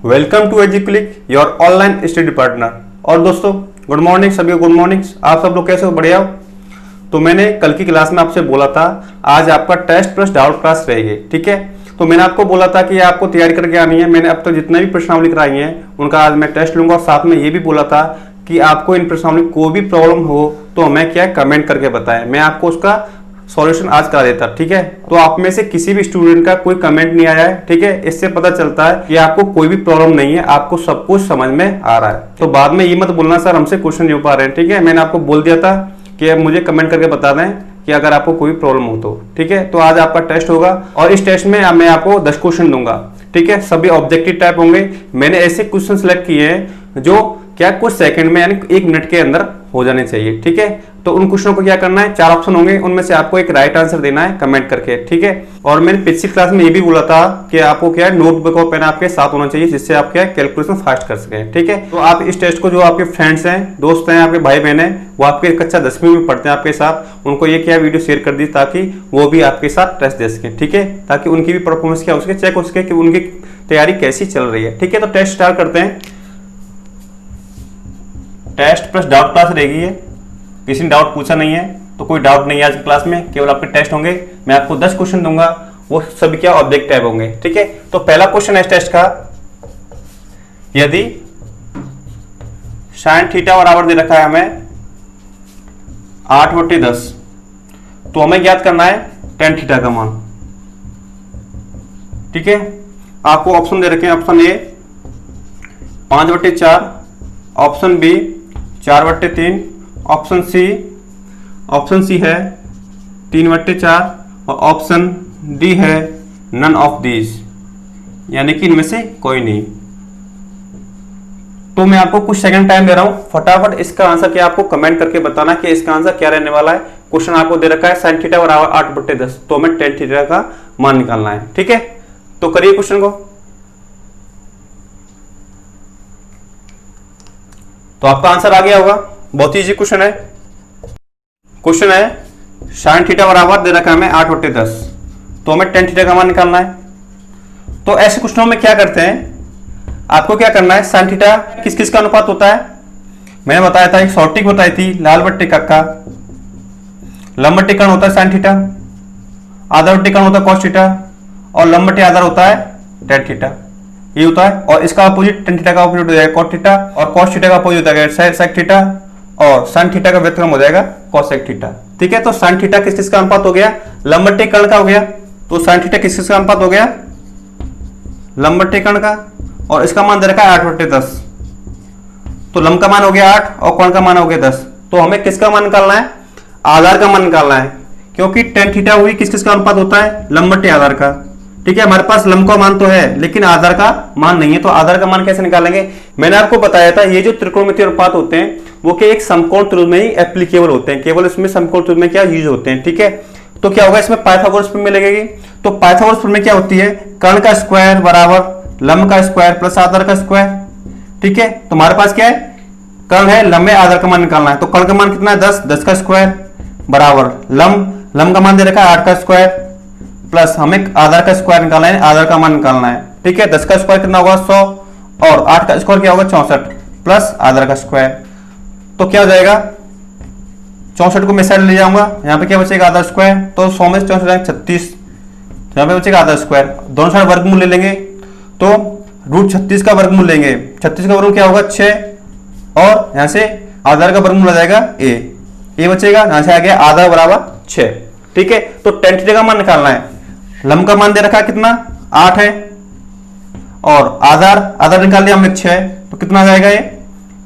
Welcome to Educlick your online study partner. और दोस्तों good morning, सभी गुड मॉर्निंग। आप सब लोग कैसे हो? बढ़िया हो? तो मैंने कल की क्लास में आपसे बोला था आज आपका टेस्ट प्लस डाउट क्लास रहेगी, ठीक है। तो मैंने आपको बोला था कि आपको तैयारी करके आनी है। मैंने अब तक जितने भी प्रश्नावली कराई हैं उनका आज मैं टेस्ट लूंगा, और साथ में ये भी बोला था कि आपको इन प्रश्नावली कोई भी प्रॉब्लम हो तो हमें क्या कमेंट करके बताएं, मैं आपको उसका सॉल्यूशन आज करा देता, ठीक है। तो आप में से किसी भी स्टूडेंट का कोई कमेंट नहीं आया है, ठीक है। इससे पता चलता है कि आपको कोई भी प्रॉब्लम नहीं है, आपको सब कुछ समझ में आ रहा है। तो बाद में ये मत बोलना सर हमसे क्वेश्चन नहीं हो पा रहे हैं, ठीक है। मैंने आपको बोल दिया था कि अब मुझे कमेंट करके बता दें कि अगर आपको कोई प्रॉब्लम हो तो, ठीक है। तो आज आपका टेस्ट होगा और इस टेस्ट में मैं आपको 10 क्वेश्चन दूंगा, ठीक है। सभी ऑब्जेक्टिव टाइप होंगे। मैंने ऐसे क्वेश्चन सिलेक्ट किए हैं जो क्या कुछ सेकंड में यानी 1 मिनट के अंदर हो जाने चाहिए, ठीक है। तो उन क्वेश्चनों को क्या करना है, 4 ऑप्शन होंगे, उनमें से आपको एक राइट आंसर देना है कमेंट करके, ठीक है। और मैंने पिछली क्लास में ये भी बोला था कि आपको क्या है नोटबुक और पेन आपके साथ होना चाहिए, जिससे आप क्या कैलकुलेशन फास्ट कर सकें, ठीक है। तो आप इस टेस्ट को जो आपके फ्रेंड्स हैं, दोस्त हैं, आपके भाई बहन हैं, वो आपके कक्षा 10वीं में पढ़ते हैं आपके साथ, उनको ये क्या वीडियो शेयर कर दी ताकि वो भी आपके साथ टेस्ट दे सकें, ठीक है। ताकि उनकी भी परफॉर्मेंस क्या हो सके, चेक हो सके कि उनकी तैयारी कैसी चल रही है, ठीक है। तो टेस्ट स्टार्ट करते हैं। टेस्ट प्लस डाउट क्लास रहेगी है, किसी ने डाउट पूछा नहीं है तो कोई डाउट नहीं है आज की क्लास में, केवल आपके टेस्ट होंगे। मैं आपको 10 क्वेश्चन दूंगा, वो सभी क्या ऑब्जेक्ट टाइप होंगे, ठीक है। तो पहला क्वेश्चन है इस टेस्ट का, यदि साइन थीटा बराबर दे रखा है हमें 8/10, तो हमें ज्ञात करना है tan थीटा का मान, ठीक है। आपको ऑप्शन दे रखे हैं, option A 5/4, option B 4/3, option C है 3/4 और ऑप्शन डी है नन ऑफ दीज, यानी कि इनमें से कोई नहीं। तो मैं आपको कुछ सेकंड टाइम दे रहा हूं, फटाफट इसका आंसर क्या आपको कमेंट करके बताना कि इसका आंसर क्या रहने वाला है। क्वेश्चन आपको दे रखा है sin थीटा बराबर 8/10, तो हमें tan थीटा का मान निकालना है, ठीक है। तो करिए क्वेश्चन को। तो आपका आंसर आ गया होगा, बहुत ही इजी क्वेश्चन है। क्वेश्चन है sin थीटा बराबर दे रखा है हमें 8/10, तो हमें tan थीटा का मान निकालना है। तो ऐसे क्वेश्चनों में क्या करते हैं, आपको क्या करना है, sin थीटा किस किस का अनुपात होता है। मैंने बताया था, एक शॉर्टिक बताई थी, लाल बट्टे का लंब बट्टे कर्ण होता है sin थीटा, आधा बट्टे कर्ण होता है cos थीटा, और लंब बट्टे आधार होता है tan थीटा, ये होता है। और इसका अपोजिट tan थीटा का अपोजिट हो जाएगा cot थीटा, और cos थीटा का अपोजिट हो जाएगा sec थीटा, और sin थीटा का व्युत्क्रम हो जाएगा cosec थीटा, ठीक है। तो sin थीटा किस किस का अनुपात हो गया, लंब बट्टे कर्ण का हो गया। तो sin थीटा किस किस का अनुपात हो गया, लंब बट्टे कर्ण का, और इसका मान दे रखा है 8/10। तो लंब का मान हो गया 8 और कर्ण का मान हो गया 10। तो हमें किसका मान निकालना है, आधार का मान निकालना है, क्योंकि tan थीटा हुई किस किस का अनुपात होता है, लंब बट्टे आधार का, ठीक है। हमारे पास लंब का मान तो है लेकिन आधार का मान नहीं है, तो आधार का मान कैसे निकालेंगे। मैंने आपको बताया था ये जो त्रिकोणमितीय अनुपात होते हैं वो के एक समकोण त्रिभुज में ही एप्लीकेबल होते हैं, केवल इसमें समकोण त्रिभुज में क्या यूज होते हैं, ठीक है। तो क्या होगा, इसमें पाइथागोरस प्रमेय लगेगी। तो पाइथागोरस प्रमेय क्या होती है, कर्ण का स्क्वायर बराबर लंब का स्क्वायर प्लस आधार का स्क्वायर, ठीक है। तो हमारे पास क्या है, कर्ण है, लंब में आधार का मान निकालना है। तो कर्ण का मान कितना है 10 का स्क्वायर बराबर लंब का मान दे रखा है 8 का स्क्वायर, प्लस हमें आधार का स्क्वायर निकालना है, आधार का मान निकालना है, ठीक है। 10 का स्क्वायर कितना होगा 100, और 8 का स्क्वायर क्या होगा 64, प्लस आधार का स्क्वायर। तो क्या हो जाएगा, 64 को मैं साइड ले जाऊंगा, यहाँ पे क्या बचेगा आधा स्क्वायर, तो 100 में 64 36, तो यहाँ पे बचेगा आधा स्क्वायर। दोनों साइड वर्गमूल ले लेंगे, तो √36 का वर्गमूल लेंगे, 36 का वर्गमूल क्या होगा 6, और यहाँ से आधार का वर्गमूल आ जाएगा ए बचेगा, यहाँ से आ गया आधार बराबर 6, ठीक है। तो tan थीटा का मान निकालना है, लंब का मान दे रखा है कितना 8 है, और आधार निकाल लिया हमने 6, तो कितना आ जाएगा, ये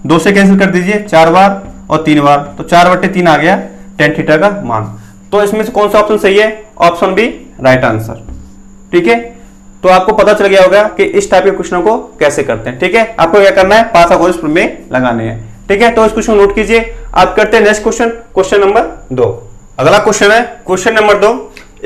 2 से कैंसिल कर दीजिए, 4 बार और 3 बार, तो 4/3 आ गया tan थीटा का मान। तो इसमें से कौन सा ऑप्शन सही है, ऑप्शन बी राइट आंसर, ठीक है। तो आपको पता चल गया होगा कि इस टाइप के क्वेश्चनों को कैसे करते हैं, ठीक है। आपको क्या करना है, पाइथागोरस प्रमेय लगाने हैं, ठीक है। तो इस क्वेश्चन नोट कीजिए। आप करते हैं नेक्स्ट क्वेश्चन, क्वेश्चन नंबर 2। अगला क्वेश्चन है क्वेश्चन नंबर 2।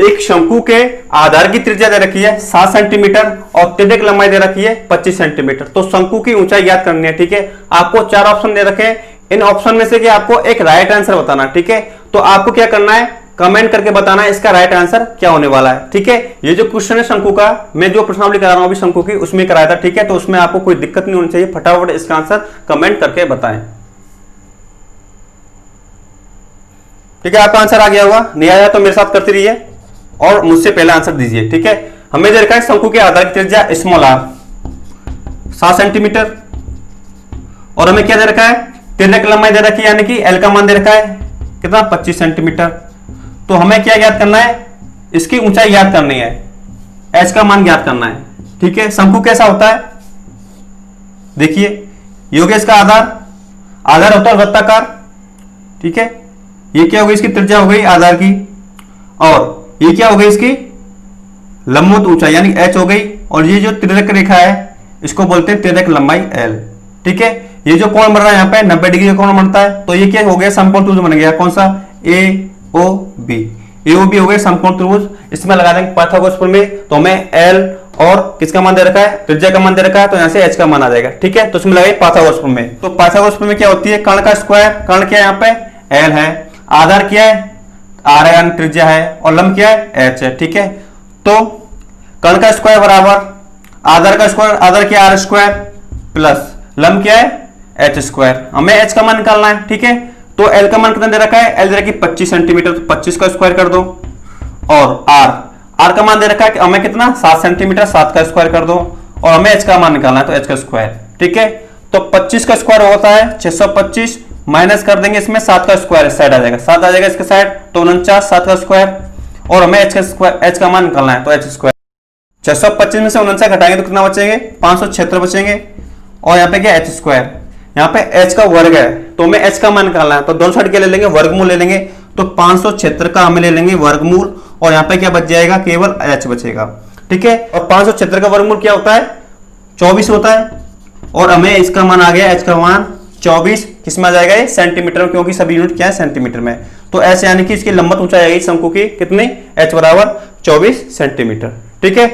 एक शंकु के आधार की त्रिज्या दे रखी है 7 सेंटीमीटर और त्रिज्या की लंबाई दे रखी है 25 सेंटीमीटर। तो शंकु की ऊंचाई ज्ञात करनी है, ठीक है। आपको 4 ऑप्शन दे रखे हैं, इन ऑप्शन में से कि आपको एक राइट आंसर बताना, ठीक है। तो आपको क्या करना है, कमेंट करके बताना है इसका राइट आंसर क्या होने वाला है। ठीक है, ये जो क्वेश्चन है शंकु का, मैं जो प्रश्नावली करा रहा हूं अभी शंकु की, उसमें कराया था। ठीक है, तो उसमें आपको कोई दिक्कत नहीं होनी चाहिए, फटाफट इसका आंसर कमेंट करके बताएं। ठीक है, आपका आंसर आ गया होगा, नहीं आया तो मेरे साथ करते रहिए और मुझसे पहले आंसर दीजिए। ठीक है, हमें दे रखा है शंकु के आधार की त्रिज्या स्मॉल आर 7 सेंटीमीटर, और हमें क्या दे रखा है, तिर्यक लंबाई दे रखी है, यानी कि एल का मान दे रखा है कितना 25 सेंटीमीटर। तो हमें क्या ज्ञात करना है, इसकी ऊंचाई ज्ञात करनी है, एच का मान ज्ञात करना है। ठीक है, शंकु कैसा होता है, देखिए ये हो गया इसका आधार, आधार होता है वृत्ताकार। ठीक है, ये क्या हो गई, इसकी त्रिज्या हो गई आधार की, और ये क्या हो गई, इसकी लंबवत ऊंचाई यानी एच हो गई, और ये जो तिर्यक रेखा है इसको बोलते हैं तिर्यक लंबाई एल। ठीक है, ये जो कोण बन रहा है यहाँ पे 90 डिग्री का कोण बनता है, तो ये क्या हो गया, समकोण त्रिभुज बन गया। कौन सा, ए ओ बी, ए ओ बी हो गया समकोण त्रिभुज। इसमें लगा देंगे पाइथागोरस प्रमेय, तो हमें एल और किसका मान दे रखा है, त्रिज्या का मान दे रखा है, तो यहाँ से एच का मान आ जाएगा। ठीक है, तो इसमें लगाइए पाइथागोरस प्रमेय। तो पाइथागोरस प्रमेय क्या होती है, कर्ण का स्क्वायर, कर्ण क्या है यहाँ पे एल है, आधार क्या है आर है यानी त्रिज्या है, और लंब क्या है एच है। ठीक है, तो कर्ण का स्क्वायर बराबर आधार का स्क्वायर, आधार क्या आर स्क्वायर प्लस लंब क्या है एच स्क्वायर, हमें एच का मान निकालना है। ठीक है, तो एल का मान कितना दे रखा है, एल दे रखा है 25 सेंटीमीटर, तो 25 का स्क्वायर कर दो, और आर का मान दे रखा है हमें कितना 7 सेंटीमीटर, 7 का स्क्वायर कर दो, और हमें एच का मान निकालना है, तो एच का स्क्वायर। ठीक है, तो 25 का स्क्वायर होता है 625, माइनस कर देंगे इसमें 7 का स्क्वायर साइड आ जाएगा, 7 आ जाएगा इसके साइड, तो 49 7 का स्क्वायर, और हमें एच का स्क्वायर, एच का मान निकालना है, तो एच स्क्वायर। 625 में से 49 घटाएंगे तो कितना बचेंगे, 576 बचेंगे, और यहाँ पे क्या एच स्क्वायर, यहाँ पे एच का वर्ग है, तो हमें एच का मान निकालना है, तो दोनों साइड क्या ले लेंगे, वर्गमूल ले लेंगे, तो 576 का हमें ले लेंगे वर्गमूल, और यहाँ पे क्या बच जाएगा, केवल एच बचेगा। ठीक है, और 576 का वर्गमूल क्या होता है 24 होता है, और हमें इसका मान आ गया एच का मान 24, किसमें आ जाएगा ये सेंटीमीटर में, क्योंकि सभी यूनिट क्या है सेंटीमीटर में। तो ऐसे यानी कि इसकी लंबवत ऊंचाई आएगी शंकु की कितनी, एच बराबर 24 सेंटीमीटर। ठीक है,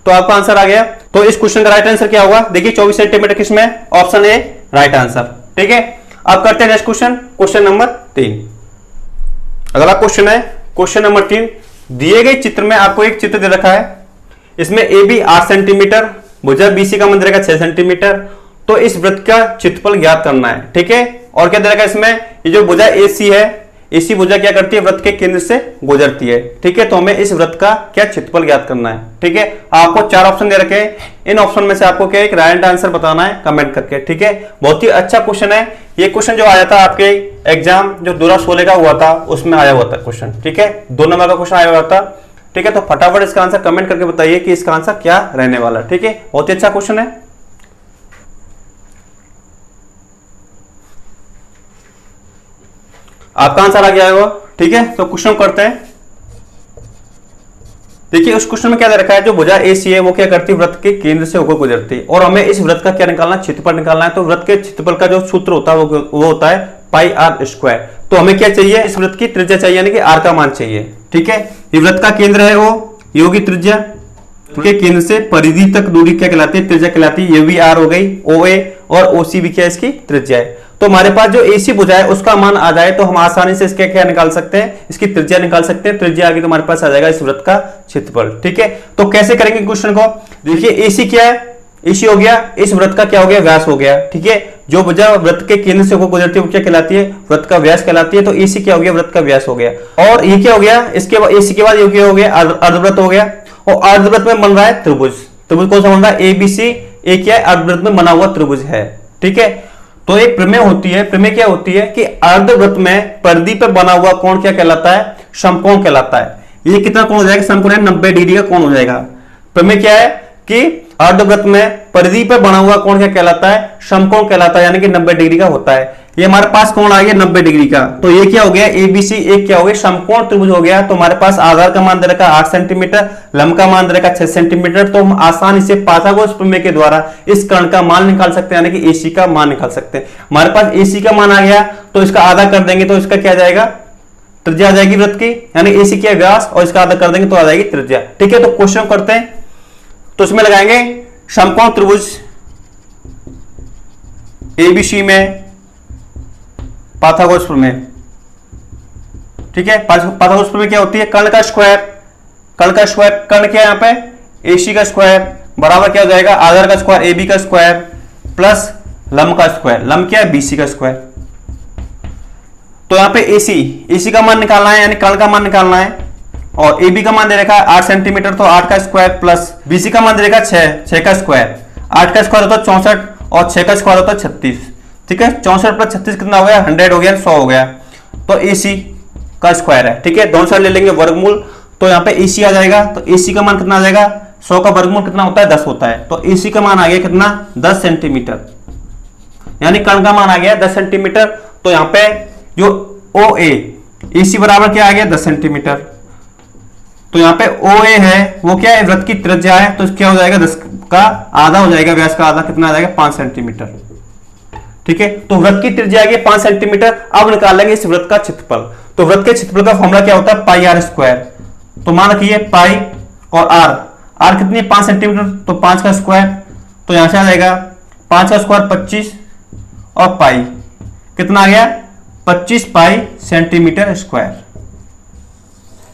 तो आपका आंसर आ गया। तो इस क्वेश्चन का राइट आंसर क्या होगा, देखिए 24 सेंटीमीटर किसमें, ऑप्शन ए राइट आंसर। ठीक है, अब करते हैं नेक्स्ट क्वेश्चन, क्वेश्चन नंबर 3। अगला क्वेश्चन है क्वेश्चन नंबर 3। दिए गए चित्र में आपको एक चित्र दे रखा है, इसमें ए बी 8 सेंटीमीटर, भुजा बीसी का मान दे रखा 6 सेंटीमीटर, तो इस वृत्त का क्षेत्रफल ज्ञात करना है। ठीक है, और क्या दे रखा है इसमें, ये जो भुजा एसी है, एसी भुजा क्या करती है, वृत्त के केंद्र से गुजरती है। ठीक है, तो हमें इस वृत्त का क्या क्षेत्रफल ज्ञात करना है। ठीक है, आपको 4 ऑप्शन दे रखे हैं, इन ऑप्शन में से आपको क्या एक राइट आंसर बताना है कमेंट करके। ठीक है, बहुत ही अच्छा क्वेश्चन है ये। क्वेश्चन जो आया था आपके एग्जाम जो 2016 का हुआ था उसमें आया हुआ था क्वेश्चन। ठीक है, 2 नंबर का क्वेश्चन आया हुआ था। ठीक है, तो फटाफट इसका आंसर कमेंट करके बताइए कि इसका आंसर क्या रहने वाला है। ठीक है, बहुत ही अच्छा क्वेश्चन है। आपका आंसर आ गया होगा। ठीक है, तो क्वेश्चन करते हैं। देखिए उस क्वेश्चन में क्या दे रखा है, जो भुजा एसी है वो क्या करती है, वृत्त के केंद्र से होकर गुजरती है, और हमें इस वृत्त का क्या निकालना है, क्षेत्रफल निकालना है। तो वृत्त के क्षेत्रफल का जो सूत्र होता है वो होता है पाई आर स्क्वायर। तो हमें क्या चाहिए, इस वृत्त की त्रिज्या चाहिए, यानी कि आर का मान चाहिए। ठीक है, ये वृत्त का केंद्र है वो, ये होगी त्रिज्या, के केंद्र से परिधि तक दूरी क्या कहलाती है, त्रिज्या कहलाती है। ये भी आर हो गई, ओ ए और ओ सी भी क्या इसकी त्रिज्या है। तो हमारे पास जो एसी भुजा है उसका मान आ जाए तो हम आसानी से इसके क्या निकाल सकते हैं, इसकी त्रिज्या निकाल सकते हैं। त्रिज्या आगे तो हमारे पास आ जाएगा इस वृत्त का क्षेत्रफल। ठीक है, तो कैसे करेंगे क्वेश्चन को, देखिए एसी क्या है, एसी हो गया इस वृत्त का क्या हो गया, व्यास हो गया। ठीक है, जो भुजा वृत्त के केंद्र से होकर गुजरती है वो क्या कहलाती है, वृत्त का व्यास कहलाती है। तो एसी क्या हो गया, वृत्त का व्यास हो गया। और ये क्या हो गया, इसके बाद एसी के बाद ये क्या हो गया, अर्धवृत्त हो गया, और अर्धवृत्त में बन रहा है त्रिभुज। त्रिभुज कौन सा बन रहा है, एबीसी, एक क्या है अर्धवृत्त में बना हुआ त्रिभुज है। ठीक है, तो एक प्रमेय होती है, प्रमेय क्या होती है कि अर्धवृत्त में परिधि पर बना हुआ कोण क्या कहलाता है, समकोण कहलाता है। ये कितना कोण हो जाएगा, समकोण है 90 डिग्री का कोण हो जाएगा। प्रमेय क्या है कि अर्धवृत्त में परिधि पर बना हुआ कोण क्या कहलाता है, समकोण कहलाता है, यानी कि 90 डिग्री का होता है। ये हमारे पास कोण आ गया 90 डिग्री का, तो ये क्या हो गया एबीसी, एक क्या हो गया समकोण त्रिभुज हो गया। तो हमारे पास आधार का मान दे रखा 8 सेंटीमीटर, लंब का मान दे रखा 6 सेंटीमीटर। तो हम आसानी से पाइथागोरस प्रमेय के द्वारा इस कर्ण का मान निकाल सकते हैं, यानी कि एसी का मान निकाल सकते हैं। हमारे पास एसी का मान आ गया तो इसका आधा कर देंगे तो इसका क्या आ जाएगा, त्रिज्या आ जाएगी वृत्त की, यानी एसी क्या व्यास, और इसका आधा कर देंगे तो आ जाएगी त्रिज्या। ठीक है, तो क्वेश्चन करते हैं, तो इसमें लगाएंगे समकोण त्रिभुज एबीसी में पाइथागोरस प्रमेय। ठीक है। पाइथागोरस सूत्र में क्या होती है, कर्ण का स्क्वायर, कर्ण का स्क्वायर, कर्ण क्या है यहाँ पे AC का स्क्वायर बराबर क्या हो जाएगा, आधार का स्क्वायर AB का स्क्वायर प्लस लंब का स्क्वायर, लंब क्या है BC का स्क्वायर। तो यहाँ पे AC का मान निकालना है, यानी कर्ण का मान निकालना है, और AB का मान दे रखा है 8 सेंटीमीटर, तो 8 का स्क्वायर प्लस BC का मान दे रखा है 6 का स्क्वायर, 8 का स्क्वायर होता है 64 और 6 का स्क्वायर होता है 36, ठीक है। 64 प्लस 36 कितना हो गया, 100 हो गया, 100 हो गया, तो AC का स्क्वायर है, ठीक है। दोनों साइड ले लेंगे वर्गमूल, तो यहाँ पे AC आ जाएगा, तो AC का मान कितना आ जाएगा, 100 का वर्गमूल कितना होता है, 10 होता है, तो AC का मान आ गया कितना, 10 सेंटीमीटर, यानी कर्ण का मान आ गया 10 सेंटीमीटर। तो यहाँ पे जो OA AC बराबर क्या आ गया, 10 सेंटीमीटर, तो यहाँ पे OA है वो क्या है, वृत्त की त्रिज्या है, तो क्या हो जाएगा, 10 का आधा हो जाएगा, व्यास का आधा कितना आ जाएगा, 5 सेंटीमीटर, ठीक है। तो वृत्त की त्रिज्या आ गई 5 सेंटीमीटर। अब निकाल लेंगे इस वृत्त का क्षेत्रफल, तो वृत्त के क्षेत्रफल का फॉर्मूला क्या होता है, पाई आर स्क्वायर, तो मान रखिए पाई और आर कितनी है, 5 सेंटीमीटर, तो 5 का स्क्वायर, तो यहां से आ जाएगा 5 का स्क्वायर 25 और पाई कितना आ गया, 25 पाई सेंटीमीटर स्क्वायर,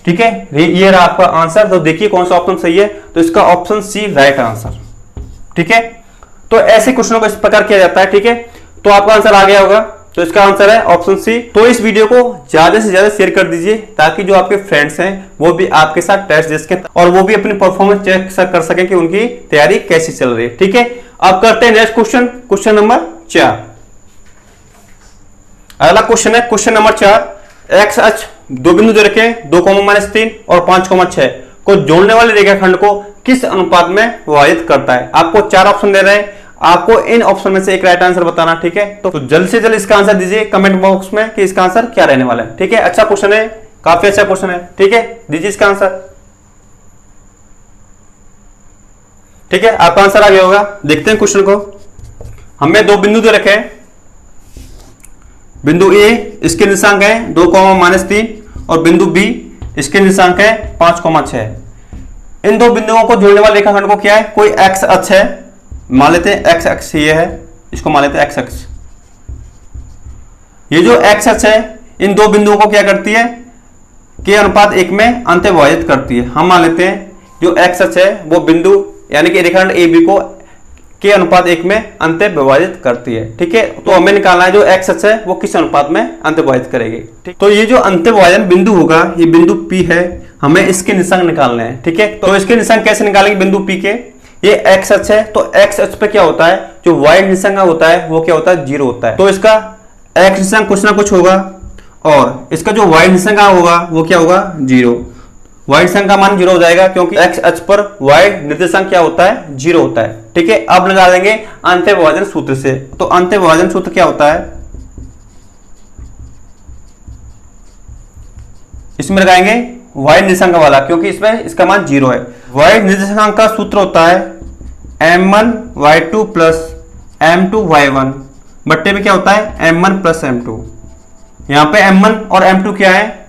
ठीक है। ये रहा आपका आंसर। तो देखिए कौन सा ऑप्शन सही है, तो इसका ऑप्शन सी राइट आंसर, ठीक है। तो ऐसे क्वेश्चनों को इस प्रकार किया जाता है, ठीक है। तो आपका आंसर आ गया होगा, तो इसका आंसर है ऑप्शन सी। तो इस वीडियो को ज्यादा से ज्यादा शेयर कर दीजिए, ताकि जो आपके फ्रेंड्स हैं वो भी आपके साथ टेस्ट दे सकें और वो भी अपनी परफॉर्मेंस चेक कर सकें कि उनकी तैयारी कैसी चल रही है, ठीक है। अब करते हैं नेक्स्ट क्वेश्चन, क्वेश्चन नंबर 4। अगला क्वेश्चन है क्वेश्चन नंबर 4। एक्स अक्ष दो बिंदु दे रखे 2,-3 और 5,6 को जोड़ने वाले रेखाखंड को किस अनुपात में विभाजित करता है। आपको 4 ऑप्शन दे रहे हैं, आपको इन ऑप्शन में से एक राइट आंसर बताना, ठीक है। तो जल्द से जल्द इसका आंसर दीजिए कमेंट बॉक्स में कि इसका आंसर क्या रहने वाला है, ठीक है। अच्छा क्वेश्चन है, काफी अच्छा क्वेश्चन है, ठीक है, दीजिए इसका आंसर, ठीक है। आपका आंसर आ गया होगा। देखते हैं क्वेश्चन को। हमें दो बिंदु दे रखे हैं, बिंदु ए इसके निर्देशांक है 2,-3 और बिंदु बी इसके निर्देशांक है 5,6। इन दो बिंदुओं को जोड़ने वाले रेखाखंड को क्या है, कोई एक्स अक्ष है, मान लेते हैं एक्स अक्ष ये है, इसको मान लेते हैं एक्स अक्ष। ये जो एक्स अक्ष है इन दो बिंदुओं को क्या करती है, के अनुपात 1 में अंत विभाजित करती है। हम मान लेते हैं जो एक्स अक्ष है वो बिंदु यानी कि रेखाखंड ए बी को के अनुपात 1 में अंत विभाजित करती है, ठीक है। तो हमें निकालना है जो एक्स अक्ष है वो किस अनुपात में अंत विभाजित करेगी, ठीक। तो ये जो अंत विभाजन बिंदु होगा, ये बिंदु P है, हमें इसके निशांक निकालने हैं, ठीक है। तो इसके निशांक कैसे निकालेंगे बिंदु P के, ये एक्स अक्ष है, तो एक्स अक्ष पे क्या होता है, जो वाई निशांक होता है वो क्या होता है, 0 होता है। तो इसका एक्स निशांक कुछ ना कुछ होगा और इसका जो वाई निशांक होगा वो क्या होगा, 0। वाई निशांक का मान 0 हो जाएगा क्योंकि एक्स अक्ष पर वाई निर्देशांक क्या होता है, 0 होता है, ठीक है। अब लगा देंगे अंत विभाजन सूत्र से। तो अंत विभाजन सूत्र क्या होता है, इसमें लगाएंगे वाई निर्देशांक वाला, क्योंकि इसमें इसका मान 0 है। वाई निर्देशांक का सूत्र होता है m1y2 प्लस m2y1 बट्टे में क्या होता है, m1 प्लस m2। यहां पे m1 और m2 क्या है,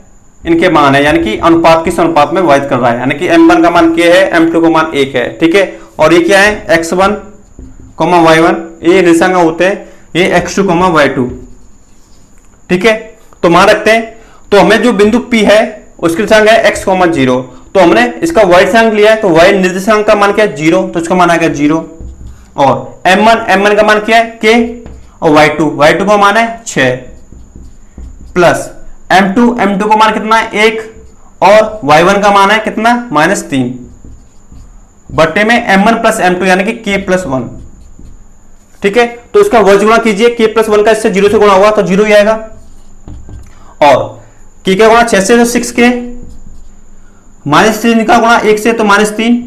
इनके मान है, यानी कि अनुपात किस अनुपात में विभाजित कर रहा है, यानी कि m1 का मान k है, m2 का मान 1 है, ठीक है। और ये क्या है, x1, y1, ये निर्देशांक होते हैं, ये x2, y2, ठीक है। तो मान रखते हैं, तो हमें जो बिंदु P है उसके निर्देशांक है x, 0, तो हमने इसका y निर्देशांक लिया है, तो y निर्देशांक का मान क्या है, 0, तो इसका मान आ गया 0। और m1 का मान क्या है, k, और y2 का मान है 6 प्लस m2 का मान कितना है, 1, और y1 का मान है कितना, -3 बट्टे में m1 प्लस m2 यानी कि k प्लस 1, ठीक है। तो इसका वर्ग गुणा कीजिए, k प्लस 1 का इससे 0 से गुणा हुआ तो 0 ही आएगा, और k का गुणा 6 से तो 6k, -3 का गुणा 1 से तो -3,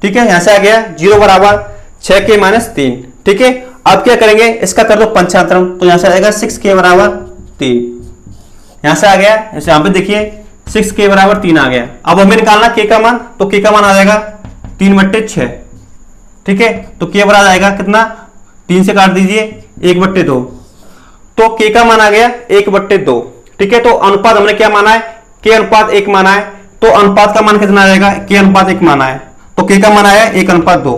ठीक है। यहां से आ गया 0 बराबर 6k -3, ठीक है। अब क्या करेंगे, इसका कर दो पंचांतरण, तो यहां से आएगा 6k बराबर 3, यहां से आ गया, यहां पे देखिए 6k बराबर 3 आ गया। अब हमें निकालना k का मान, तो k का मान आ जाएगा 3/6, ठीक है। तो k बराबर आएगा कितना, 3 से काट दीजिए 1/2, तो k का मान आ गया 1/2, ठीक है। तो अनुपात हमने क्या माना है, k अनुपात 1 माना है, तो अनुपात का मान कितना आ जाएगा, k अनुपात 1 माना है, तो k का मान आया 1:2,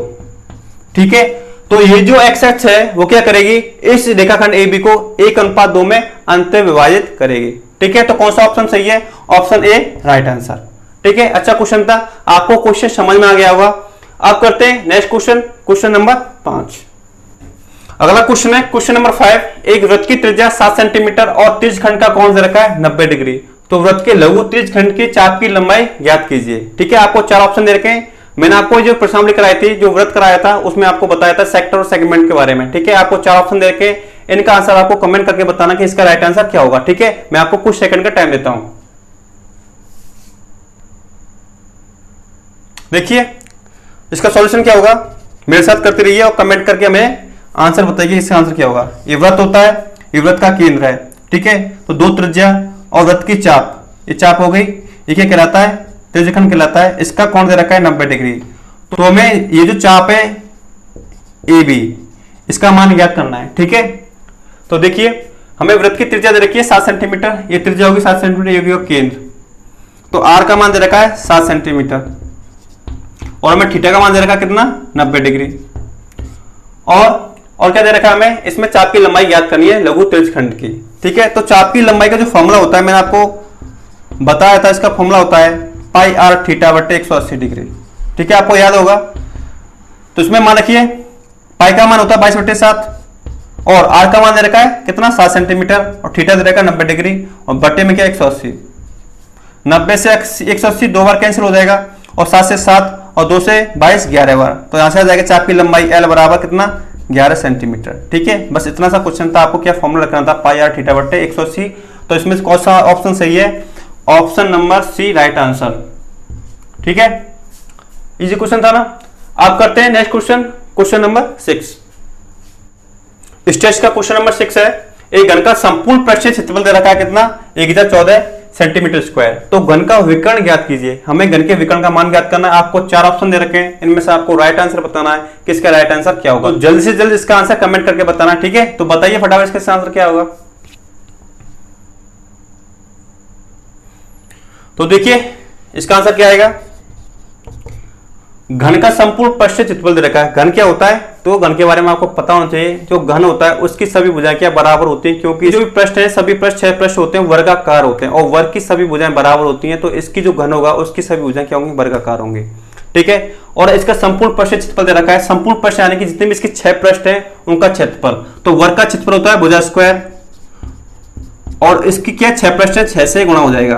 ठीक है। तो ये जो x अक्ष है वो क्या करेगी, इस रेखाखंड AB को 1:2 में अंत विभाजित करेगी। ठीक है, तो कौन सा ऑप्शन सही है? Option A right answer. ठीक है, अच्छा क्वेश्चन था, आपको क्वेश्चन समझ में आ गया होगा। अब करते हैं नेक्स्ट क्वेश्चन, क्वेश्चन नंबर 5। अगला क्वेश्चन है क्वेश्चन नंबर 5। एक वृत्त की त्रिज्या 7 सेंटीमीटर और त्रिज्य खंड का कोण दे रखा है 90 डिग्री। तो वृत्त के लघु त्रिज्य खंड के चाप की लंबाई ज्ञात कीजिए। ठीक है, आपको 4 ऑप्शन दे रखे हैं। मैंने आपको जो प्रश्नावली कराई थी, जो वृत्त कराया था, उसमें आपको बताया था सेक्टर और सेगमेंट के बारे में। ठीक है, आपको 4 ऑप्शन दे रखे हैं, इनका आंसर आपको कमेंट करके बताना कि इसका राइट आंसर क्या होगा। ठीक है, मैं आपको कुछ सेकंड का टाइम देता हूं। देखिए इसका सॉल्यूशन क्या होगा, मेरे साथ करते रहिए और कमेंट करके हमें आंसर बताइए इसका आंसर क्या होगा। ये वृत्त होता है, ये वृत्त का केंद्र है। ठीक है, तो 2 त्रिज्या और वृत्त की चाप, ये चाप हो गई, ये क्या कहलाता है? त्रिज्यखंड कहलाता है। इसका कोण दे रखा है 90 डिग्री। तो हमें ये जो चाप है ए बी, इसका मान ज्ञात करना है। ठीक है, तो देखिए हमें वृत्त की त्रिज्या दे रखी है 7 सेंटीमीटर, ये त्रिज्या होगी 7 सेंटीमीटर, ये होगी केंद्र। तो आर का मान दे रखा है 7 सेंटीमीटर और हमें थीटा का मान दे रखा है कितना? 90 डिग्री। और क्या दे रखा है हमें? इसमें चाप की लंबाई ज्ञात करनी है लघु त्रिज्यखंड की। ठीक है, तो चाप की लंबाई का जो फॉर्मूला होता है, मैंने आपको बताया था, इसका फॉर्मूला होता है पाई आर थीटा बटे 180 डिग्री। ठीक है, आपको याद होगा। तो इसमें मान रखिए पाई का मान होता है 22/7 और आर का मान दे रखा है कितना? 7 सेंटीमीटर और थीटा दे रखा है 90 डिग्री और बटे में क्या 180। 90 से 180 2 बार कैंसिल हो जाएगा और 7 से 7 और 2 से 22 11 बार। तो यहां से आ जाएगा चाप की लंबाई एल बराबर कितना? 11 सेंटीमीटर। ठीक है, बस इतना सा क्वेश्चन था। आपको क्या फॉर्मूला रखना था? पाई आर थीटा बटे 180। तो इसमें कौन सा ऑप्शन सही है? Option number C right answer. ठीक है, इजी क्वेश्चन था ना। आप करते हैं नेक्स्ट क्वेश्चन, क्वेश्चन नंबर 6। इस टेस्ट का क्वेश्चन नंबर 6 है। एक घन का संपूर्ण पृष्ठीय क्षेत्रफल दे रखा है कितना? 1014 सेंटीमीटर स्क्वायर। तो घन का विकर्ण ज्ञात कीजिए। हमें घन के विकर्ण का मान ज्ञात करना है। आपको 4 ऑप्शन दे रखे हैं, इनमें से आपको राइट आंसर बताना है कि इसका राइट आंसर क्या होगा। तो जल्द से जल्द इसका आंसर कमेंट करके बताना। ठीक है, तो बताइए फटाफट इसका आंसर क्या होगा। तो देखिए इसका आंसर क्या आएगा? घन का संपूर्ण पृष्ठीय क्षेत्रफल दे रखा है। घन क्या होता है? तो घन के बारे में आपको पता होना चाहिए। जो घन होता है उसकी सभी भुजाएं क्या बराबर होती हैं, क्योंकि जो भी पृष्ठ है सभी पृष्ठ 6 पृष्ठ होते हैं, वर्गाकार होते हैं और वर्ग की सभी भुजाएं बराबर होती हैं। तो इसकी जो घन होगा उसकी सभी भुजाएं क्या होंगी? वर्गाकार होंगी। ठीक है, और इसका संपूर्ण पृष्ठीय क्षेत्रफल दे रखा है। संपूर्ण पृष्ठ यानी कि जितने भी इसके 6 पृष्ठ हैं उनका क्षेत्रफल। तो वर्ग का क्षेत्रफल होता है भुजा स्क्वायर और इसकी क्या 6 पृष्ठ है, 6 से गुणा हो जाएगा,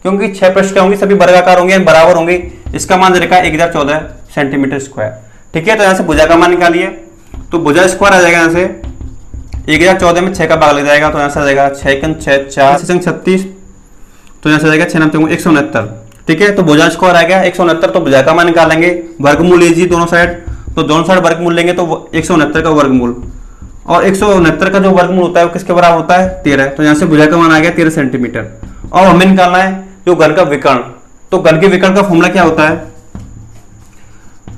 क्योंकि 6 पृष्ठ क्या होंगे? सभी वर्गाकार होंगे, बराबर होंगे। इसका मान दे रखा है 1014 सेंटीमीटर स्क्वायर। ठीक है, तो यहां से भुजा का मान निकालिए। तो भुजा स्क्वायर आ जाएगा, यहां से 1014 में 6 का भाग लग जाएगा। तो यहां से आ जाएगा 6 × 6 4 36। तो यहां से आ जाएगा 6 9 169। ठीक है, तो भुजा स्क्वायर आ गया 169। तो भुजा का मान निकालेंगे, वर्गमूल लीजिए दोनों साइड। तो दोनों साइड वर्गमूल लेंगे तो 169 का वर्गमूल, और 169 का जो वर्गमूल होता है वो किसके बराबर होता है? 13। तो यहां से भुजा का मान आ गया 13 सेंटीमीटर। और हमें निकालना है जो घन का विकर्ण। तो घन के विकर्ण का फॉर्मूला क्या होता है?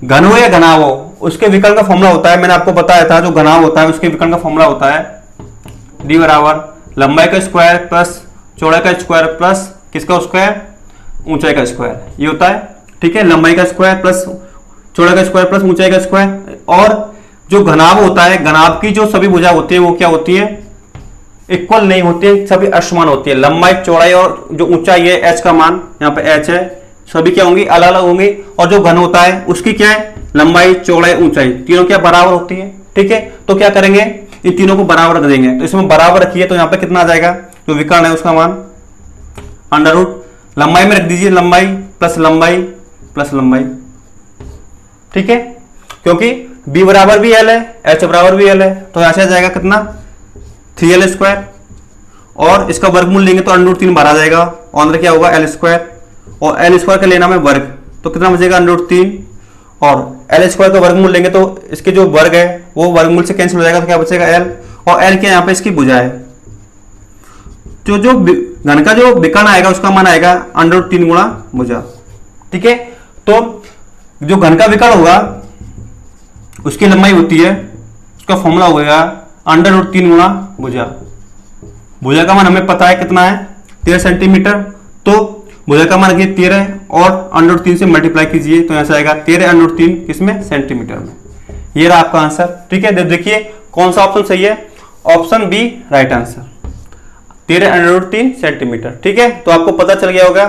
घन हो या घनाव हो, उसके विकर्ण का फॉर्मूला होता है, मैंने आपको बताया था। जो घनाव होता है उसके विकर्ण का फॉर्मूला होता है d बराबर लंबाई का स्क्वायर प्लस चौड़ाई का स्क्वायर प्लस किसका स्क्वायर? ऊंचाई का स्क्वायर, ये होता है। ठीक है, लंबाई का स्क्वायर प्लस चौड़ाई का स्क्वायर प्लस ऊंचाई का स्क्वायर। और जो घनाव होता है, घनाव की जो सभी भुजा होती है वो क्या होती है? इक्वल नहीं होती है, सभी असमान होती है। लंबाई चौड़ाई और जो ऊंचाई है h का मान यहाँ पे h है, सभी क्या होंगी? अलग अलग होंगी। और जो घन होता है उसकी क्या है? लंबाई चौड़ाई ऊंचाई तीनों क्या बराबर होती है। ठीक है, तो क्या करेंगे? इन तीनों को बराबर रख देंगे। तो इसमें बराबर रखिए तो यहाँ पे कितना आ जाएगा? जो विकर्ण है उसका मान अंडर रूट लंबाई में रख दीजिए, लंबाई प्लस लंबाई प्लस लंबाई। ठीक है, क्योंकि b बराबर भी l है, h बराबर भी l है। तो यहां से आ जाएगा कितना? 3l square. और इसका वर्गमूल लेंगे तो अंडर रूट 3 बाहर आ जाएगा और अंदर क्या होगा? l square. और l स्क्वायर का लेना में वर्ग, तो कितना बचेगा? Under root 3। और l स्क्वायर का वर्गमूल लेंगे तो इसके जो वर्ग है वो वर्गमूल से कैंसिल हो जाएगा। तो क्या बचेगा? l। और l के यहाँ पे इसकी भुजा है। तो जो घन का जो विकर्ण आएगा उसका मान आएगा अंडर रूट 3 गुणा भुजा। ठीक है, तो जो घन का विकर्ण होगा उसकी लंबाई होती है, उसका फॉर्मूला होगा अंडर रूट 3 गुणा भुजा। भुजा का मान हमें पता है कितना है? 13 सेंटीमीटर। तो भुजा का मान रखिए 13 और अंडर रूट 3 से मल्टीप्लाई कीजिए तो यहां से आएगा 13 अंडर रूट 3 किसमें? सेंटीमीटर में। ये रहा आपका आंसर। ठीक है, देखिए कौन सा ऑप्शन सही है? Option B right answer. 13√3 centimetre. ठीक है, तो आपको पता चल गया होगा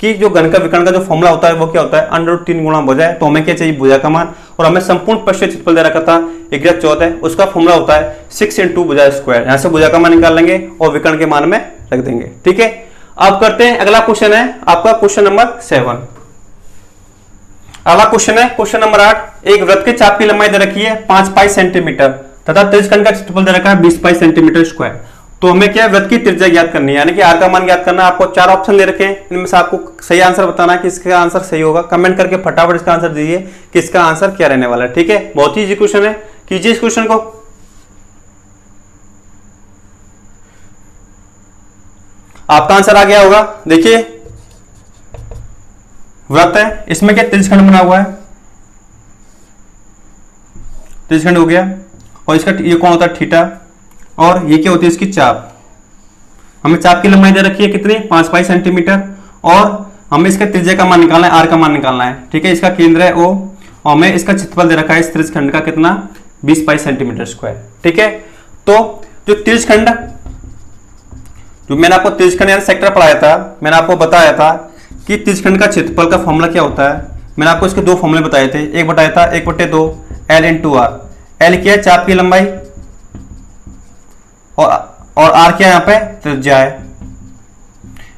कि जो घन का विकर्ण का जो फॉर्मूला होता है वो क्या होता है, √3 गुणा भुजा है। तो हमें क्या चाहिए, भुजा का मान, और हमें संपूर्ण पृष्ठीय क्षेत्रफल दे रखा था 1/14, उसका फॉर्मूला होता है 6 × भुजा स्क्वायर। यहां से भुजा का मान निकाल लेंगे और विकर्ण के मान में रख देंगे। ठीक है, अब करते हैं अगला क्वेश्चन है आपका क्वेश्चन नंबर 7। अगला क्वेश्चन है क्वेश्चन नंबर 8। एक वृत्त के चाप की लंबाई दे रखी है 5 पाई सेंटीमीटर तथा त्रिज्यखंड का क्षेत्रफल दे रखा है 20 पाई सेंटीमीटर स्क्वायर। तो हमें क्या है, वृत्त की त्रिज्या ज्ञात करनी है, यानी कि आर का मान ज्ञात करना है। आपको 4 ऑप्शन दे रखे हैं, इनमें से आपको सही आंसर बताना है कि इसका आंसर सही होगा। कमेंट करके फटाफट इसका आंसर दीजिए कि इसका आंसर क्या रहने वाला है। ठीक है, बहुत ही इजी क्वेश्चन है, कीजिए इस क्वेश्चन को। आपका आंसर आ गया होगा। देखिए वृत्त है, इसमें क्या त्रिज्यखंड बना हुआ है, त्रिज्यखंड हो गया, और इसका ये कौन होता है, थीटा, और ये क्या होती है इसकी चाप। हमें चाप की लंबाई दे रखी है कितनी, 5 पाई सेंटीमीटर, और हमें इसका त्रिज्या का मान निकालना है, आर का मान निकालना है। ठीक है, इसका केंद्र है O, और हमें इसका क्षेत्रफल दे रखा है इस त्रिज्यखंड का कितना, 20 पाई सेंटीमीटर स्क्वायर। ठीक है, तो जो त्रिज्यखंड, जो मैंने आपको त्रिज्यखंड यानी सेक्टर पढ़ाया था, मैंने आपको बताया था कि त्रिज्यखंड का क्षेत्रफल का फॉर्मूला क्या होता है। मैंने आपको इसके 2 फॉर्मूले बताए थे, एक बताया था 1/2 L × R। L क्या है, चाप की लंबाई, और R क्या यहाँ पे, त्रिज्या है।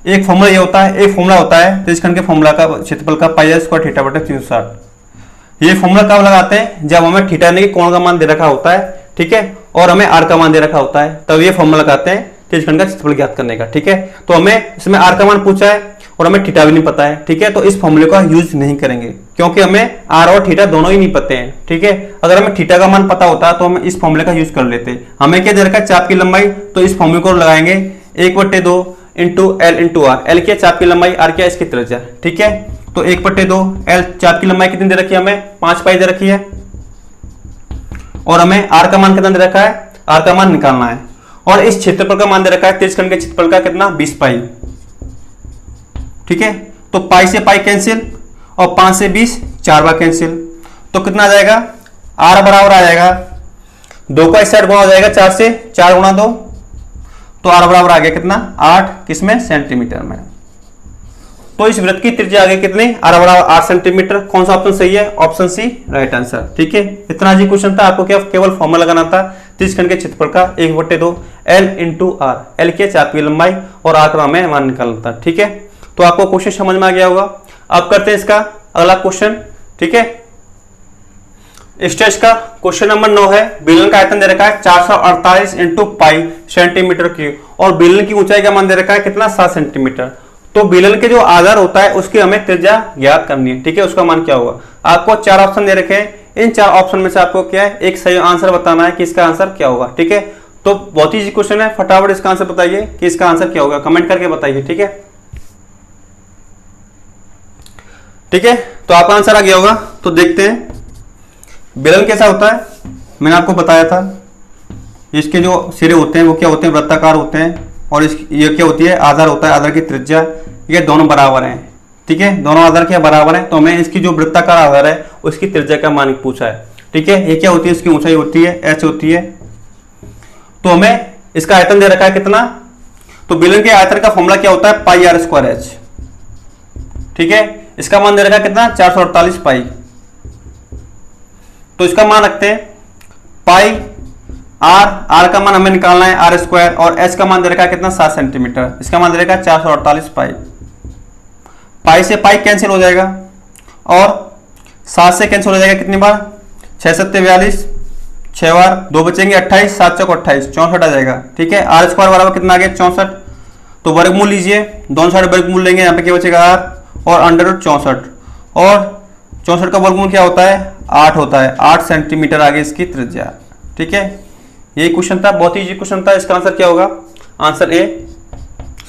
एक फॉर्मूला ये होता है, एक फॉर्मूला होता है त्रिज्यखंड के फॉर्मूला का क्षेत्रफल का πr² θ/360। ये फॉर्मूला कब लगाते हैं, जब हमें थीटा यानी कि कोण का मान दे रखा होता है, ठीक है, और हमें R का मान दे रखा होता है, तब ये फॉर्मूला लगाते हैं त्रिज्यखंड का क्षेत्रफल ज्ञात करने का। ठीक है, तो हमें इसमें R का मान पूछा है और हमें थीटा भी नहीं पता है। ठीक है, तो इस फॉर्मूले का यूज नहीं करेंगे, क्योंकि हमें R और थीटा दोनों ही नहीं पते हैं। ठीक है, अगर हमें थीटा का मान पता होता तो हम इस फॉर्मूले का यूज कर लेते। हमें क्या दे रखा है, चाप की लंबाई, तो इस फॉर्मूले को लगाएंगे 1/2 × L × R। L क्या चाप की लंबाई, R क्या इसकी त्रिज्या। ठीक है, तो 1/2 L चाप की लंबाई कितनी दे रखी है, हमें 5 पाई दे रखी है, और हमें R का मान कितना दे रखा है, R का मान निकालना है, और इस क्षेत्रफल का मान दे रखा है त्रिज्यखंड के क्षेत्रफल का कितना, 20 पाई। ठीक है, तो पाई से पाई कैंसिल, और 5 से 20 4 बार कैंसिल, तो कितना आ जाएगा, R बराबर आ जाएगा 2 का इस साइड गुणा हो जाएगा 4 से, 4 गुणा 2, तो R बराबर आ गया कितना, 8 किसमें, सेंटीमीटर में। तो इस वृत्त की त्रिज्या आ गई कितनी, R बराबर 8 सेंटीमीटर। कौन सा ऑप्शन सही है, ऑप्शन सी राइट आंसर। ठीक है, इतना जी क्वेश्चन था, आपको क्या केवल फॉर्मूला लगाना था त्रिज्यखंड के क्षेत्रफल का 1/2 L × R। L के चाप की लंबाई और R का हमें मान निकालना था। ठीक है, तो आपको क्वेश्चन समझ में आ गया होगा। अब करते हैं इसका अगला क्वेश्चन। ठीक है, स्टेज का क्वेश्चन नंबर 9 है। बेलन का आयतन दे रखा है 448 × पाई सेंटीमीटर क्यूब, और बेलन की ऊंचाई का मान दे रखा है कितना, 7 सेंटीमीटर। तो बेलन के जो आधार होता है उसकी हमें त्रिज्या ज्ञात करनी है। ठीक है, उसका मान क्या होगा। आपको 4 ऑप्शन दे रखे हैं, इन 4 ऑप्शन में से आपको क्या है, एक सही आंसर बताना है कि इसका आंसर क्या होगा। ठीक है, तो बहुत ही इजी क्वेश्चन है, फटाफट इसका आंसर बताइए कि इसका आंसर क्या होगा, कमेंट करके बताइए। ठीक है, ठीक है, तो आपका आंसर आ गया होगा। तो देखते हैं बेलन कैसा होता है। मैंने आपको बताया था इसके जो सिरे होते हैं वो क्या होते हैं, वृत्ताकार होते हैं, और ये क्या होती है, आधार होता है, आधार की त्रिज्या, ये दोनों बराबर हैं। ठीक है, दोनों आधार क्या बराबर हैं, तो हमें इसकी जो वृत्ताकार आधार है उसकी त्रिज्या का मान पूछा है। ठीक है, ये क्या होती है, इसकी ऊंचाई होती है h होती है, तो हमें इसका आयतन दे रखा है कितना, तो बेलन के आयतन का फॉर्मूला क्या होता है, πr²h। ठीक है, इसका मान दे रखा है कितना, 448 पाई, तो इसका मान रखते हैं पाई R का मान हमें निकालना है R², और h का मान दे रखा है कितना, 7 सेंटीमीटर। इसका मान दे रखा है 448 पाई। पाई से पाई कैंसिल हो जाएगा, और 7 से कैंसिल हो जाएगा कितनी बार, 6 × 7 = 42, 6 बार, 2 बचेंगे 28, 7 × 4 = 28, 64 आ जाएगा। ठीक है, R² बराबर कितना आ गया, 64। तो वर्गमूल लीजिए, दोनों साइड वर्गमूल लेंगे, यहाँ पे क्या बचेगा R और √64, और 64 का वर्गमूल क्या होता है, 8 होता है। 8 सेंटीमीटर आगे इसकी त्रिज्या। ठीक है, यही क्वेश्चन था, बहुत ही इजी क्वेश्चन था। इसका आंसर क्या होगा, आंसर ए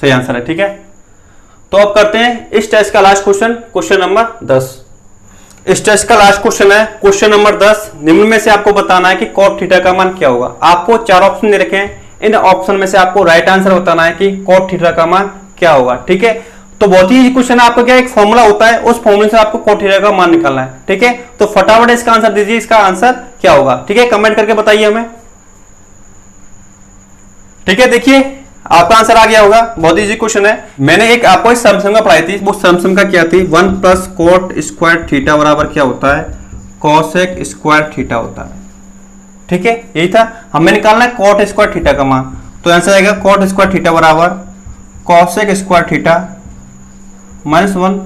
सही आंसर है। ठीक है, तो अब करते हैं इस टेस्ट का लास्ट क्वेश्चन, क्वेश्चन नंबर 10। इस टेस्ट का लास्ट क्वेश्चन है क्वेश्चन नंबर 10। निम्न में से आपको बताना है कि cot थीटा का मान क्या होगा। आपको 4 ऑप्शन दे रखे हैं, इन ऑप्शन में से आपको राइट आंसर बताना है कि cot थीटा का मान क्या होगा। ठीक है, तो बहुत ही क्वेश्चन है, आपका क्या एक फॉर्मूला होता है, उस फॉर्मूले से आपको cot थीटा का मान निकालना है। ठीक है, तो फटाफट इसका आंसर दीजिए, इसका आंसर क्या होगा। ठीक है, कमेंट करके बताइए हमें। ठीक है, देखिए आपका आंसर आ गया होगा, बहुत इजी क्वेश्चन है। मैंने एक आपको सैमसंग का पढ़ाई थी, वो सैमसंग का क्या थी, 1 प्लस कोट स्क्वायर थीटा बराबर क्या होता है, कॉसेक स्क्वायर थीटा होता है। ठीक है, यही था, हमें निकालना है कॉट स्क्वायर थीटा का मान। तो आंसर आएगा कॉट स्क्वायर थीटा बराबर कॉसेक स्क्वायर थीटा -1।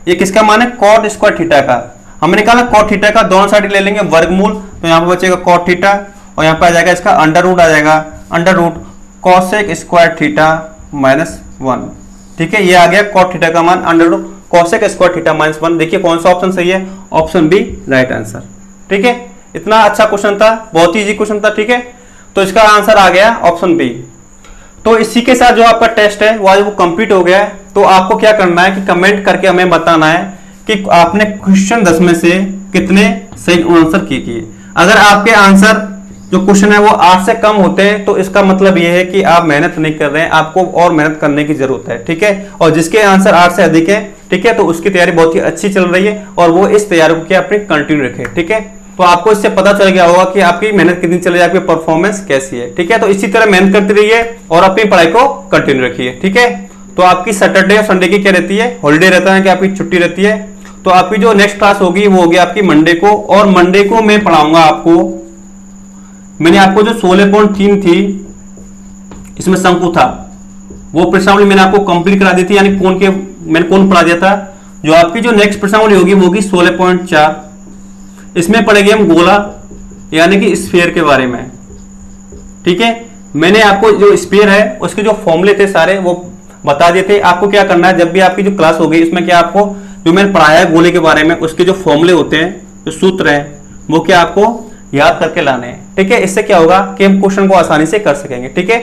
ये किसका मान है, कॉट स्क्वायर थीटा का। हमें निकालना कॉट थीटा का, दोनों साइड ले लेंगे वर्गमूल, तो यहाँ पे बचेगा कॉट थीटा और यहाँ पे आ जाएगा इसका अंडर रूट, आ जाएगा under root cosec square theta -1। ठीक है, ये आ गया कॉट थीटा का मान under root cosec square theta -1। देखिए कौन सा ऑप्शन सही है, ऑप्शन बी राइट आंसर। ठीक है, इतना अच्छा क्वेश्चन था, बहुत ही इजी क्वेश्चन था। ठीक है, तो इसका आंसर आ गया ऑप्शन बी। तो इसी के साथ जो आपका टेस्ट है वो आज वो कंप्लीट हो गया है। तो आपको क्या करना है कि कमेंट करके हमें बताना है कि आपने क्वेश्चन 10 में से कितने सही आंसर किए। अगर आपके आंसर जो क्वेश्चन है वो 8 से कम होते हैं तो इसका मतलब ये है कि आप मेहनत नहीं कर रहे हैं, आपको और मेहनत करने की जरूरत है। ठीक है, और जिसके आंसर 8 से अधिक है, ठीक है, तो उसकी तैयारी बहुत ही अच्छी चल रही है और वो इस तैयारी को क्या अपनी कंटिन्यू रखे। ठीक है, तो आपको इससे पता चल गया होगा कि आपकी मेहनत कितनी चल रही है, आपकी परफॉर्मेंस कैसी है। ठीक है, तो इसी तरह मेहनत करते रहिए और अपनी पढ़ाई को कंटिन्यू रखिए। ठीक है, तो आपकी सैटरडे और संडे की क्या रहती है, हॉलीडे रहता है कि आपकी छुट्टी रहती है। तो आपकी जो नेक्स्ट क्लास होगी वो होगी आपकी मंडे को, और मंडे को मैं पढ़ाऊंगा आपको, मैंने आपको जो 16.3 थी इसमें शंकु था, वो प्रश्नावली मैंने आपको कंप्लीट करा दी थी, यानी कौन के मैंने कौन पढ़ा दिया था। जो आपकी जो नेक्स्ट प्रश्नावली होगी वो होगी 16.4, इसमें पढ़ेंगे हम गोला यानी कि स्फीयर के बारे में। ठीक है, मैंने आपको जो स्फीयर है उसके जो फॉर्मूले थे सारे वो बता दिए थे। आपको क्या करना है, जब भी आपकी जो क्लास होगी इसमें क्या आपको जो मैंने पढ़ाया है गोले के बारे में उसके जो फॉर्मूले होते हैं, जो सूत्र हैं, वो क्या आपको याद करके लाने हैं। ठीक है, इससे क्या होगा कि हम क्वेश्चन को आसानी से कर सकेंगे। ठीक है,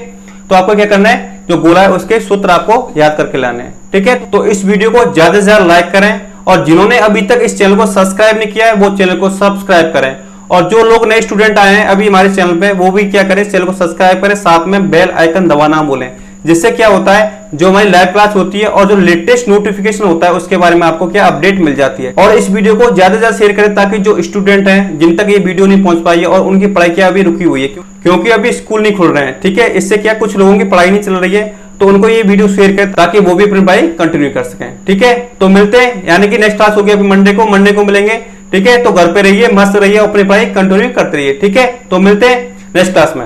तो आपको क्या करना है, जो गोला है उसके सूत्र आपको याद करके लाने हैं। ठीक है, तो इस वीडियो को ज्यादा से ज्यादा लाइक करें और जिन्होंने अभी तक इस चैनल को सब्सक्राइब नहीं किया है वो चैनल को सब्सक्राइब करें, और जो लोग नए स्टूडेंट आए हैं अभी हमारे चैनल पे वो भी क्या करें, इस चैनल को सब्सक्राइब करें, साथ में बेल आइकन दबाना बोलें। जिससे क्या होता है, जो हमारी लाइव क्लास होती है और जो लेटेस्ट नोटिफिकेशन होता है उसके बारे में आपको क्या अपडेट मिल जाती है। और इस वीडियो को ज्यादा से ज्यादा शेयर करें ताकि जो स्टूडेंट हैं जिन तक ये वीडियो नहीं पहुंच पाई है और उनकी पढ़ाई क्या अभी रुकी हुई है, क्योंकि अभी स्कूल नहीं खुल रहे हैं। ठीक है, इससे क्या कुछ लोगों की पढ़ाई नहीं चल रही है, तो उनको ये वीडियो शेयर करें ताकि वो भी अपनी पढ़ाई कंटिन्यू कर सकें। ठीक है, तो मिलते हैं, यानी कि नेक्स्ट क्लास होगी अभी मंडे को मिलेंगे। ठीक है, तो घर पे रहिए, मस्त रहिए, अपनी पढ़ाई कंटिन्यू करते रहिए। ठीक है, तो मिलते हैं नेक्स्ट क्लास में।